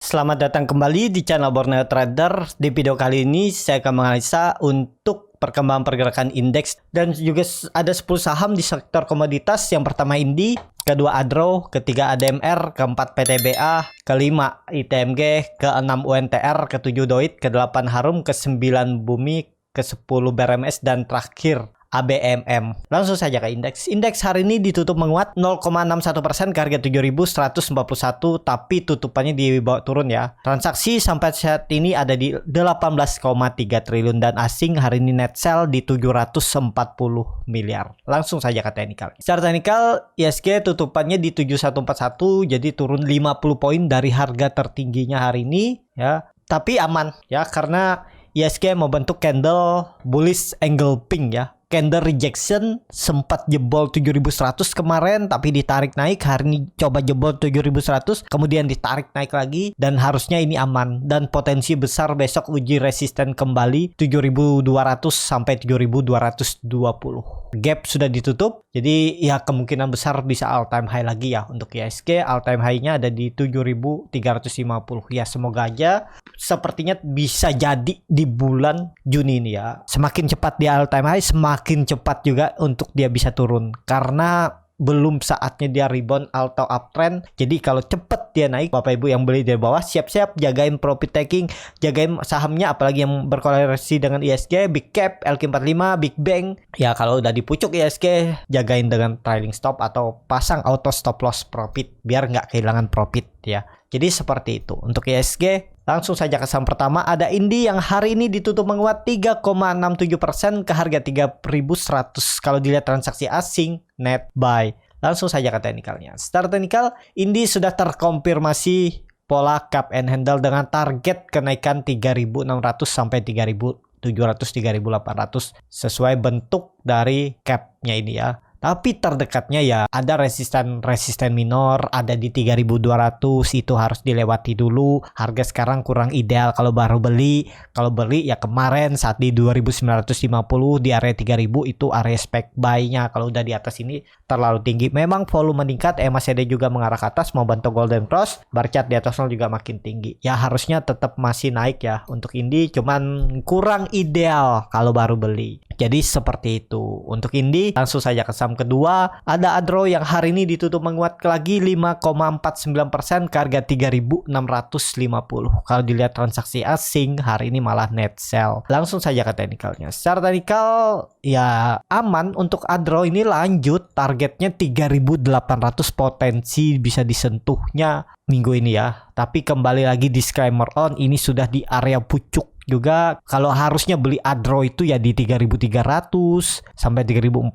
Selamat datang kembali di channel Borneo Trader. Di video kali ini saya akan menganalisa untuk perkembangan pergerakan indeks dan juga ada 10 saham di sektor komoditas. Yang pertama Indi, kedua Adro, ketiga ADMR, keempat PTBA, kelima ITMG, keenam UNTR, ketujuh Doit, ke-8 Harum, ke-9 Bumi, ke-10 BRMS, dan terakhir ABMM. Langsung saja ke indeks. Indeks hari ini ditutup menguat 0,61% ke harga 7.141, tapi tutupannya di bawah turun ya. Transaksi sampai saat ini ada di 18,3 triliun dan asing hari ini net sell di 740 miliar. Langsung saja ke teknikal. Secara teknikal ISG tutupannya di 7141, jadi turun 50 poin dari harga tertingginya hari ini ya. Tapi aman ya, karena ISG membentuk candle bullish angle pink ya. Candle rejection sempat jebol 7100 kemarin tapi ditarik naik, hari ini coba jebol 7100 kemudian ditarik naik lagi dan harusnya ini aman dan potensi besar besok uji resisten kembali 7200 sampai 7220. Gap sudah ditutup, jadi ya kemungkinan besar bisa all time high lagi ya untuk ISG. All time high-nya ada di 7350 ya, semoga aja sepertinya bisa jadi di bulan Juni ini ya. Semakin cepat di all time high semakin cepat juga untuk dia bisa turun karena belum saatnya dia rebound atau uptrend. Jadi kalau cepet dia naik, Bapak Ibu yang beli dari bawah siap-siap jagain profit taking, jagain sahamnya apalagi yang berkorelasi dengan ISG, Big Cap, LQ45, Big Bang. Ya kalau udah di pucuk ISG jagain dengan trailing stop atau pasang auto stop loss profit biar nggak kehilangan profit ya. Jadi seperti itu untuk ISG. Langsung saja ke saham pertama, ada Indi yang hari ini ditutup menguat 3,67% ke harga 3.100 kalau dilihat transaksi asing net buy. Langsung saja ke teknikalnya. Secara teknikal, Indi sudah terkonfirmasi pola cup and handle dengan target kenaikan 3.600 sampai 3.700 3.800 sesuai bentuk dari capnya ini ya. Tapi terdekatnya ya ada resisten minor ada di 3200, itu harus dilewati dulu. Harga sekarang kurang ideal kalau baru beli. Kalau beli ya kemarin saat di 2950 di area 3000 itu area spek buy-nya. Kalau udah di atas ini terlalu tinggi. Memang volume meningkat, MACD juga mengarah ke atas mau bantu golden cross, bar chart di atas nol juga makin tinggi. Ya harusnya tetap masih naik ya untuk Indi, cuman kurang ideal kalau baru beli. Jadi seperti itu untuk Indi. Langsung saja ke saham kedua, ada Adro yang hari ini ditutup menguat lagi 5,49% ke harga 3.650. Kalau dilihat transaksi asing hari ini malah net sell. Langsung saja ke teknikalnya. Secara teknikal ya aman untuk Adro, ini lanjut targetnya 3.800, potensi bisa disentuhnya minggu ini ya. Tapi kembali lagi disclaimer on, ini sudah di area pucuk juga. Kalau harusnya beli Adro itu ya di 3.300 sampai 3.400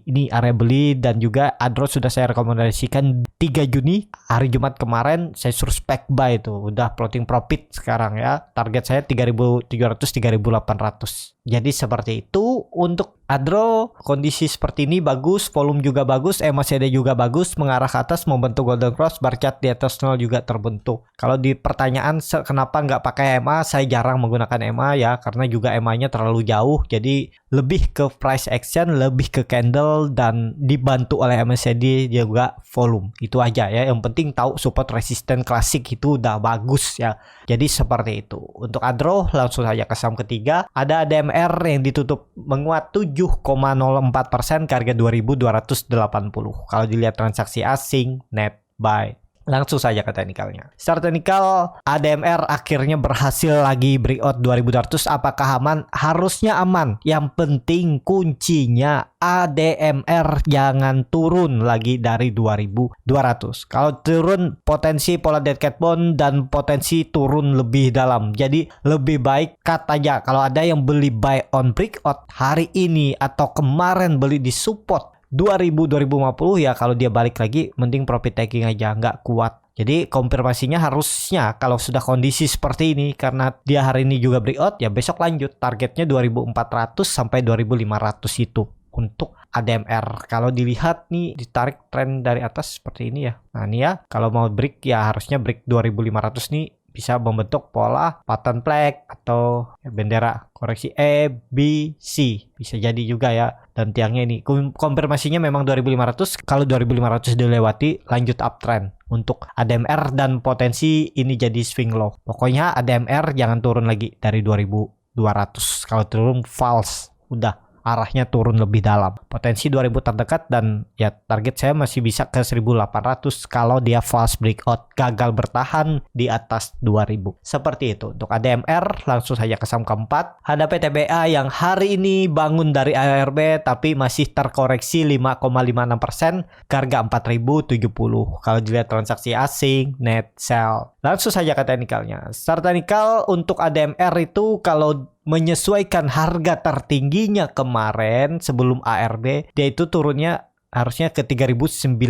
ini area beli. Dan juga Adro sudah saya rekomendasikan 3 Juni hari Jumat kemarin saya suruh spek buy itu udah floating profit sekarang ya. Target saya 3.700 3.800. Jadi seperti itu untuk Adro. Kondisi seperti ini bagus, volume juga bagus, MACD juga bagus, mengarah ke atas membentuk golden cross, bar chart di atas nol juga terbentuk. Kalau di pertanyaan kenapa nggak pakai MA, saya jarang menggunakan MA ya, karena juga MA-nya terlalu jauh. Jadi lebih ke price action, lebih ke candle, dan dibantu oleh MACD juga volume. Itu aja ya, yang penting tahu support resisten klasik itu udah bagus ya. Jadi seperti itu. Untuk Adro langsung saja ke saham ketiga, ada ADMR yang ditutup menguat 7,04% ke harga 2.280. Kalau dilihat transaksi asing net buy. Langsung saja ke teknikalnya. Secara teknikal, ADMR akhirnya berhasil lagi breakout 2200. Apakah aman? Harusnya aman. Yang penting kuncinya ADMR jangan turun lagi dari 2200. Kalau turun potensi pola dead cat bond dan potensi turun lebih dalam. Jadi lebih baik cut aja. Kalau ada yang beli buy on breakout hari ini atau kemarin beli di support 2050 ya, kalau dia balik lagi mending profit taking aja, nggak kuat. Jadi konfirmasinya harusnya kalau sudah kondisi seperti ini, karena dia hari ini juga breakout ya besok lanjut. Targetnya 2400 sampai 2500 itu untuk ADMR. Kalau dilihat nih ditarik tren dari atas seperti ini ya. Nah ini ya kalau mau break ya harusnya break 2500 nih bisa membentuk pola pattern flag atau bendera koreksi E, B, C. Bisa jadi juga ya. Dan tiangnya ini konfirmasinya memang 2500. Kalau 2500 dilewati lanjut uptrend untuk ADMR dan potensi ini jadi swing low. Pokoknya ADMR jangan turun lagi dari 2200. Kalau turun false, udah arahnya turun lebih dalam. Potensi 2000 terdekat dan ya target saya masih bisa ke 1800 kalau dia false breakout gagal bertahan di atas 2000. Seperti itu. Untuk ADMR langsung saja ke saham keempat. Ada PTBA yang hari ini bangun dari ARB tapi masih terkoreksi 5,56% ke harga 4070. Kalau dilihat transaksi asing, net sell. Langsung saja ke teknikalnya. Start teknikal untuk ADMR itu kalau menyesuaikan harga tertingginya kemarin sebelum ARB, dia itu turunnya harusnya ke 3.930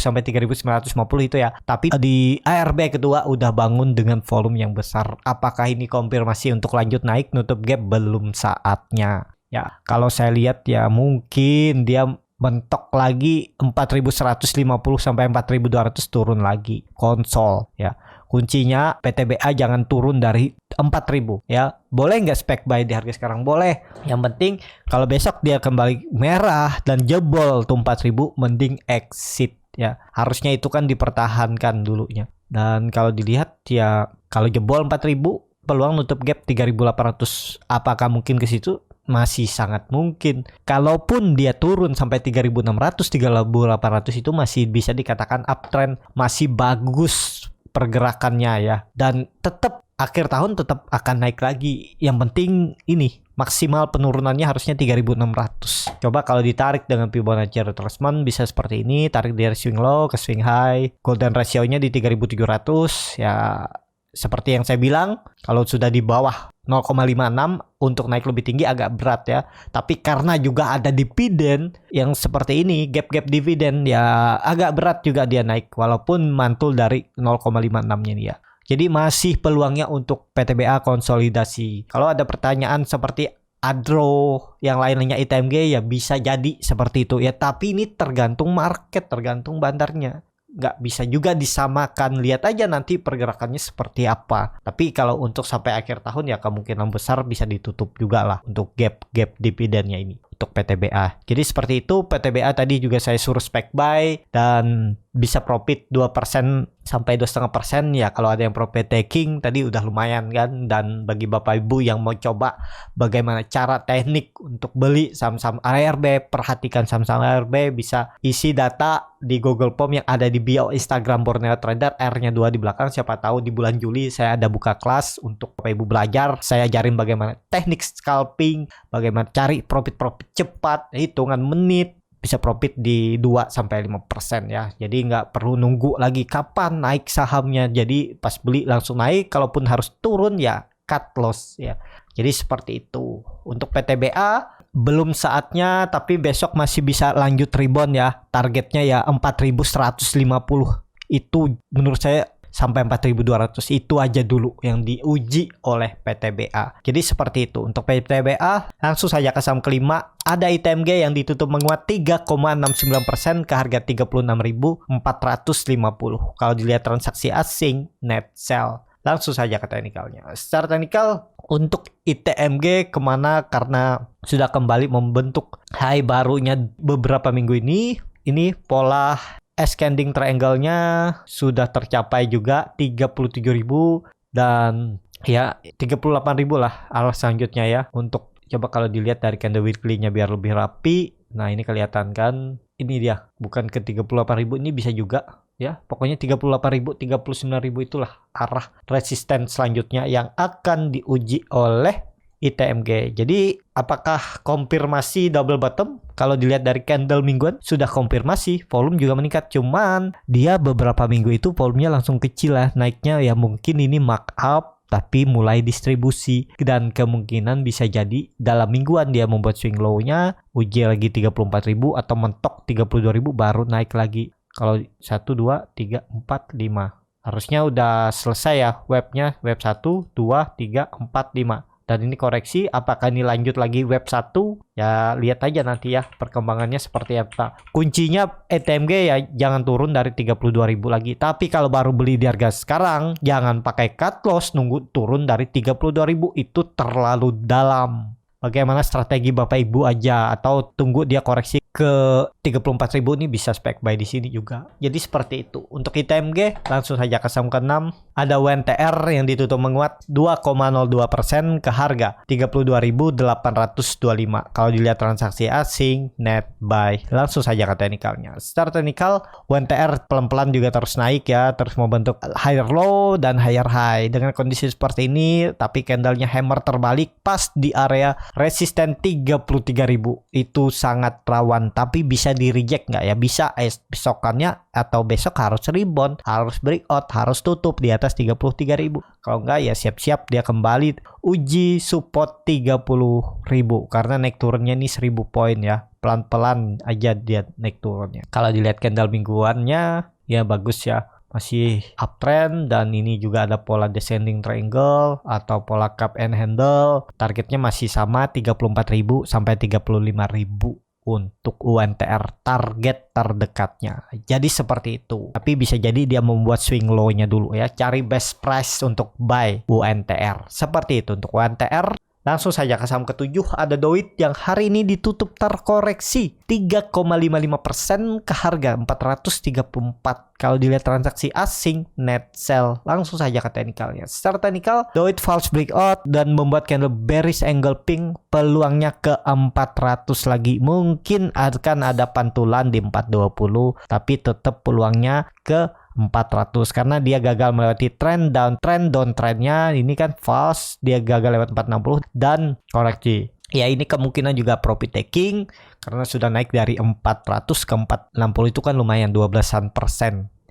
sampai 3.950 itu ya. Tapi di ARB kedua udah bangun dengan volume yang besar. Apakah ini konfirmasi untuk lanjut naik nutup gap? Belum saatnya. Ya, kalau saya lihat ya mungkin dia mentok lagi 4.150 sampai 4.200 turun lagi konsol ya. Kuncinya PTBA jangan turun dari 4.000 ya. Boleh nggak spek buy di harga sekarang? Boleh. Yang penting kalau besok dia kembali merah dan jebol tuh 4.000 mending exit ya. Harusnya itu kan dipertahankan dulunya. Dan kalau dilihat ya kalau jebol 4.000 peluang nutup gap 3.800. Apakah mungkin ke situ? Masih sangat mungkin. Kalaupun dia turun sampai 3.600, 3.800 itu masih bisa dikatakan uptrend, masih bagus pergerakannya ya. Dan tetap akhir tahun tetap akan naik lagi. Yang penting ini maksimal penurunannya harusnya 3.600. Coba kalau ditarik dengan Fibonacci retracement bisa seperti ini, tarik dari swing low ke swing high. Golden ratio-nya di 3.700 ya. Seperti yang saya bilang, kalau sudah di bawah 0,56 untuk naik lebih tinggi agak berat ya. Tapi karena juga ada dividen yang seperti ini, gap-gap dividen ya agak berat juga dia naik walaupun mantul dari 0,56-nya nih ya. Jadi masih peluangnya untuk PTBA konsolidasi. Kalau ada pertanyaan seperti Adro yang lainnya ITMG ya bisa jadi seperti itu ya. Tapi ini tergantung market, tergantung bandarnya. Nggak bisa juga disamakan, lihat aja nanti pergerakannya seperti apa. Tapi kalau untuk sampai akhir tahun ya kemungkinan besar bisa ditutup juga lah untuk gap dividennya ini untuk PTBA. Jadi seperti itu. PTBA tadi juga saya suruh spek buy dan bisa profit 2% sampai 2,5% ya. Kalau ada yang profit taking tadi udah lumayan kan. Dan bagi Bapak Ibu yang mau coba bagaimana cara teknik untuk beli saham-saham ARB, perhatikan saham-saham ARB, bisa isi data di Google Form yang ada di bio Instagram Borneo Trader, R-nya 2 di belakang. Siapa tahu di bulan Juli saya ada buka kelas untuk Bapak Ibu belajar. Saya ajarin bagaimana teknik scalping, bagaimana cari profit cepat, hitungan menit, bisa profit di 2-5% ya. Jadi nggak perlu nunggu lagi kapan naik sahamnya. Jadi pas beli langsung naik, kalaupun harus turun ya cut loss ya. Jadi seperti itu. Untuk PTBA belum saatnya, tapi besok masih bisa lanjut rebound ya. Targetnya ya 4.150. Itu menurut saya sampai 4.200 itu aja dulu yang diuji oleh PTBA. Jadi seperti itu. Untuk PTBA langsung saja ke saham kelima. Ada ITMG yang ditutup menguat 3,69% ke harga 36.450. Kalau dilihat transaksi asing, net sell. Langsung saja ke teknikalnya. Secara teknikal untuk ITMG kemana? Karena sudah kembali membentuk high barunya beberapa minggu ini. Ini pola ascending triangle-nya sudah tercapai juga 37.000 dan ya 38.000 lah arah selanjutnya ya. Untuk coba kalau dilihat dari candle weekly-nya biar lebih rapi. Nah, ini kelihatan kan. Ini dia, bukan ke 38.000, ini bisa juga ya. Pokoknya 38.000, 39.000 itulah arah resisten selanjutnya yang akan diuji oleh ITMG. Jadi apakah konfirmasi double bottom? Kalau dilihat dari candle mingguan sudah konfirmasi, volume juga meningkat. Cuman dia beberapa minggu itu volumenya langsung kecil lah. Naiknya ya mungkin ini markup tapi mulai distribusi. Dan kemungkinan bisa jadi dalam mingguan dia membuat swing low-nya, uji lagi 34.000 atau mentok 32.000 baru naik lagi. Kalau 1, 2, 3, 4, 5. Harusnya udah selesai ya webnya. Web 1, 2, 3, 4, 5. Dan ini koreksi, apakah ini lanjut lagi web 1? Ya lihat aja nanti ya perkembangannya seperti apa. Kuncinya ETMG ya jangan turun dari 32.000 lagi. Tapi kalau baru beli di harga sekarang, jangan pakai cut loss nunggu turun dari 32.000, itu terlalu dalam. Bagaimana strategi Bapak Ibu aja, atau tunggu dia koreksi ke 34.000 ini bisa spek buy di sini juga. Jadi seperti itu. Untuk ITMG langsung saja ke saham ke-6. Ada WNTR yang ditutup menguat 2,02% ke harga 32.825. Kalau dilihat transaksi asing net buy. Langsung saja ke teknikalnya. Secara teknikal WNTR pelan-pelan juga terus naik ya, terus mau bentuk higher low dan higher high. Dengan kondisi seperti ini tapi candlenya hammer terbalik pas di area resisten 33.000, itu sangat rawan, tapi bisa di reject nggak ya? Bisa besokannya atau besok harus rebound, harus breakout, harus tutup di atas 33.000. Kalau nggak ya siap-siap dia kembali uji support 30.000 karena naik turunnya ini 1.000 poin ya. Pelan-pelan aja dia naik turunnya. Kalau dilihat candle mingguannya ya bagus ya. Masih uptrend dan ini juga ada pola descending triangle atau pola cup and handle. Targetnya masih sama 34.000 sampai 35.000 untuk UNTR, target terdekatnya. Jadi seperti itu. Tapi bisa jadi dia membuat swing low-nya dulu ya. Cari best price untuk buy UNTR. Seperti itu untuk UNTR. Langsung saja ke saham ke-7, ada Doit yang hari ini ditutup terkoreksi 3,55% ke harga 434. Kalau dilihat transaksi asing net sell, langsung saja ke teknikalnya. Secara teknikal, Doit false breakout dan membuat candle bearish angle pink, peluangnya ke 400 lagi. Mungkin akan ada pantulan di 420, tapi tetap peluangnya ke 400 karena dia gagal melewati trend down trendnya ini kan false, dia gagal lewat 460 dan koreksi. Ya ini kemungkinan juga profit taking karena sudah naik dari 400 ke 460, itu kan lumayan 12%.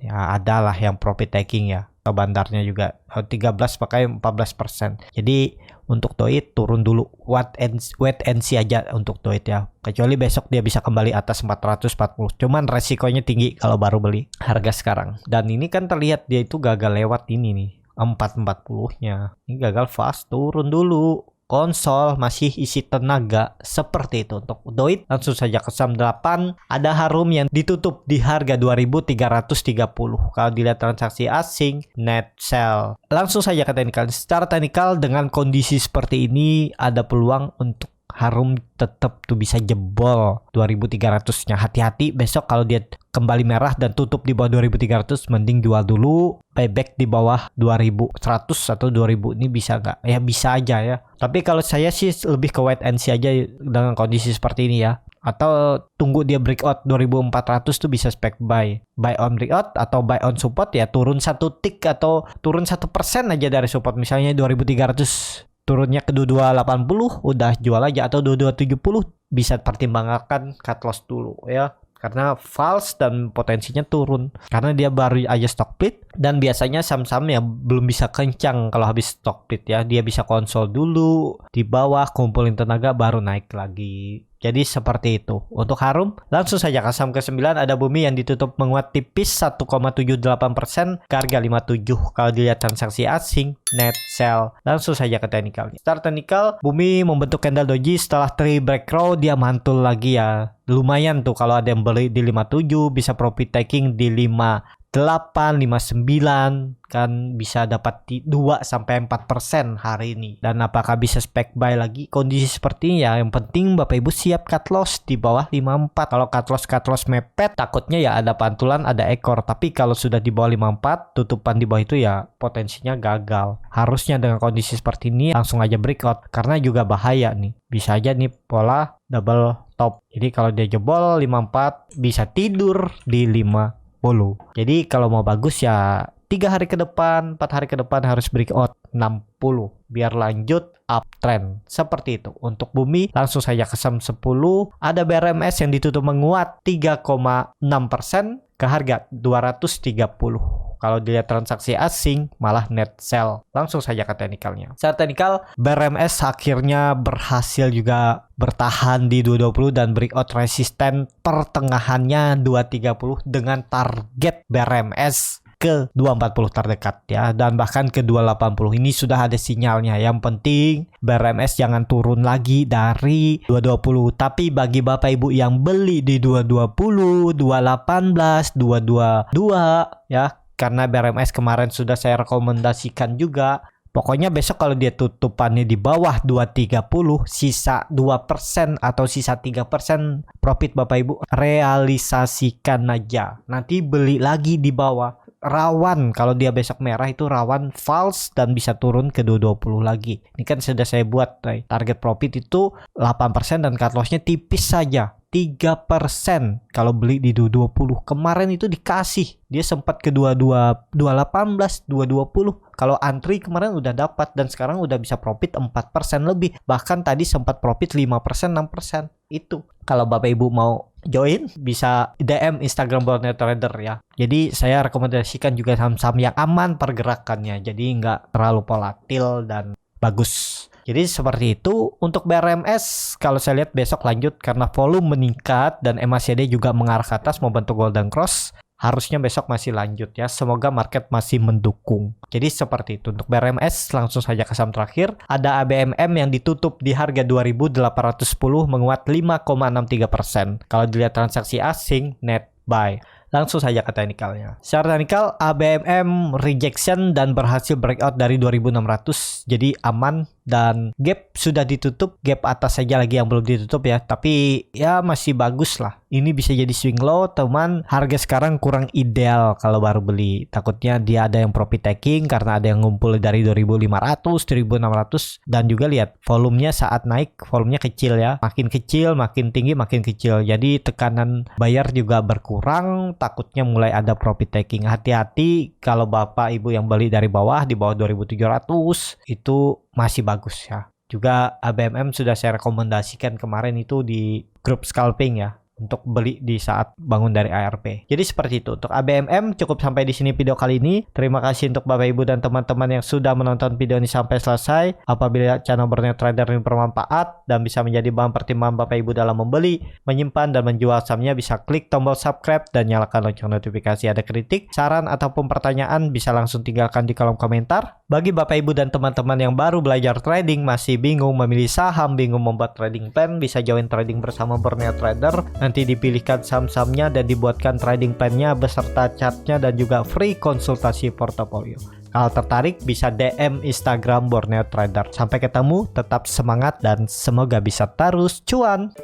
Ya adalah yang profit taking ya. Atau bandarnya juga 13 pakai 14%. Jadi untuk Doit turun dulu, wait and see aja untuk Doit ya. Kecuali besok dia bisa kembali atas 440. Cuman resikonya tinggi kalau baru beli harga sekarang. Dan ini kan terlihat dia itu gagal lewat ini nih, 440-nya. Ini gagal fast, turun dulu. Konsol masih isi tenaga, seperti itu untuk Doit. Langsung saja ke saham 8, ada Harum yang ditutup di harga 2.330. Kalau dilihat transaksi asing net sell. Langsung saja ke teknikal. Secara teknikal dengan kondisi seperti ini ada peluang untuk Harum tetap tuh bisa jebol 2.300-nya. Hati-hati besok kalau dia kembali merah dan tutup di bawah 2.300, mending jual dulu, buyback di bawah 2.100 atau 2.000. Ini bisa nggak? Ya bisa aja ya. Tapi kalau saya sih lebih ke wait and see aja dengan kondisi seperti ini ya. Atau tunggu dia breakout 2.400 tuh bisa spek buy on breakout atau buy on support ya, turun 1 tick atau turun 1% aja dari support, misalnya 2.300 turunnya ke 2280 udah jual aja, atau 2270 bisa pertimbangkan cut loss dulu ya, karena false dan potensinya turun karena dia baru aja stock split. Dan biasanya saham-saham ya belum bisa kencang kalau habis stock split ya, dia bisa konsol dulu di bawah, kumpulin tenaga baru naik lagi. Jadi seperti itu untuk Harum. Langsung saja ke saham ke-9, ada Bumi yang ditutup menguat tipis 1,78% ke harga 57. Kalau dilihat transaksi asing net sell. Langsung saja ke teknikal. Start teknikal, Bumi membentuk candle doji setelah 3 breakthrough, dia mantul lagi ya. Lumayan tuh kalau ada yang beli di 57 bisa profit taking di 58, 59 kan bisa dapat 2 sampai 4% hari ini. Dan apakah bisa spek buy lagi? Kondisi seperti ini ya, yang penting Bapak Ibu siap cut loss di bawah 54. Kalau cut loss mepet, takutnya ya ada pantulan, ada ekor. Tapi kalau sudah di bawah 54, tutupan di bawah itu ya potensinya gagal. Harusnya dengan kondisi seperti ini langsung aja breakout karena juga bahaya nih. Bisa aja nih pola double top. Jadi kalau dia jebol 54 bisa tidur di 50. Jadi kalau mau bagus ya 3 hari ke depan, 4 hari ke depan harus breakout 60 biar lanjut uptrend. Seperti itu. Untuk Bumi langsung saja ke saham 10, ada BRMS yang ditutup menguat 3,6% ke harga 230. Kalau dilihat transaksi asing malah net sell. Langsung saja ke teknikalnya. Secara teknikal BRMS akhirnya berhasil juga bertahan di 220 dan breakout resisten pertengahannya 230 dengan target BRMS ke 240 terdekat ya, dan bahkan ke 280. Ini sudah ada sinyalnya. Yang penting BRMS jangan turun lagi dari 220. Tapi bagi Bapak Ibu yang beli di 220, 218, 222 ya, karena BRMS kemarin sudah saya rekomendasikan juga. Pokoknya besok kalau dia tutupannya di bawah 230, sisa 2% atau sisa 3% profit Bapak Ibu, realisasikan aja. Nanti beli lagi di bawah. Rawan kalau dia besok merah itu rawan false dan bisa turun ke 220 lagi. Ini kan sudah saya buat target profit itu 8% dan cut lossnya tipis saja. 3% kalau beli di 220. Kemarin itu dikasih. Dia sempat ke 22, 218, 220. Kalau antri kemarin udah dapat dan sekarang udah bisa profit 4% lebih. Bahkan tadi sempat profit 5%, 6%. Itu. Kalau Bapak Ibu mau join bisa DM Instagram Borneo Trader ya. Jadi saya rekomendasikan juga saham-saham yang aman pergerakannya. Jadi nggak terlalu volatil dan bagus. Jadi seperti itu. Untuk BRMS kalau saya lihat besok lanjut karena volume meningkat dan MACD juga mengarah ke atas membentuk golden cross. Harusnya besok masih lanjut ya. Semoga market masih mendukung. Jadi seperti itu. Untuk BRMS langsung saja ke saham terakhir. Ada ABMM yang ditutup di harga 2.810 menguat 5,63%. Kalau dilihat transaksi asing net buy. Langsung saja ke teknikalnya. Secara teknikal ABMM rejection dan berhasil breakout dari 2600. Jadi aman dan gap sudah ditutup. Gap atas saja lagi yang belum ditutup ya. Tapi ya masih bagus lah. Ini bisa jadi swing low, teman. Harga sekarang kurang ideal kalau baru beli. Takutnya dia ada yang profit taking karena ada yang ngumpul dari 2500, 1600. Dan juga lihat volumenya saat naik, volumenya kecil ya. Makin kecil, makin tinggi, makin kecil. Jadi tekanan buyer juga berkurang. Takutnya mulai ada profit taking. Hati-hati kalau Bapak Ibu yang beli dari bawah, di bawah 2700 itu masih bagus ya. Juga ABMM sudah saya rekomendasikan kemarin itu di grup scalping ya, untuk beli di saat bangun dari ARP. Jadi seperti itu. Untuk ABMM cukup sampai di sini video kali ini. Terima kasih untuk Bapak Ibu dan teman-teman yang sudah menonton video ini sampai selesai. Apabila channel Borneo Trader ini bermanfaat dan bisa menjadi bahan pertimbangan Bapak Ibu dalam membeli, menyimpan dan menjual sahamnya, bisa klik tombol subscribe dan nyalakan lonceng notifikasi. Ada kritik, saran ataupun pertanyaan bisa langsung tinggalkan di kolom komentar. Bagi Bapak Ibu dan teman-teman yang baru belajar trading, masih bingung memilih saham, bingung membuat trading plan, bisa join trading bersama Borneo Trader. Nanti dipilihkan saham-sahamnya dan dibuatkan trading plan-nya beserta chartnya dan juga free konsultasi portofolio. Kalau tertarik bisa DM Instagram Borneo Trader. Sampai ketemu, tetap semangat dan semoga bisa terus cuan.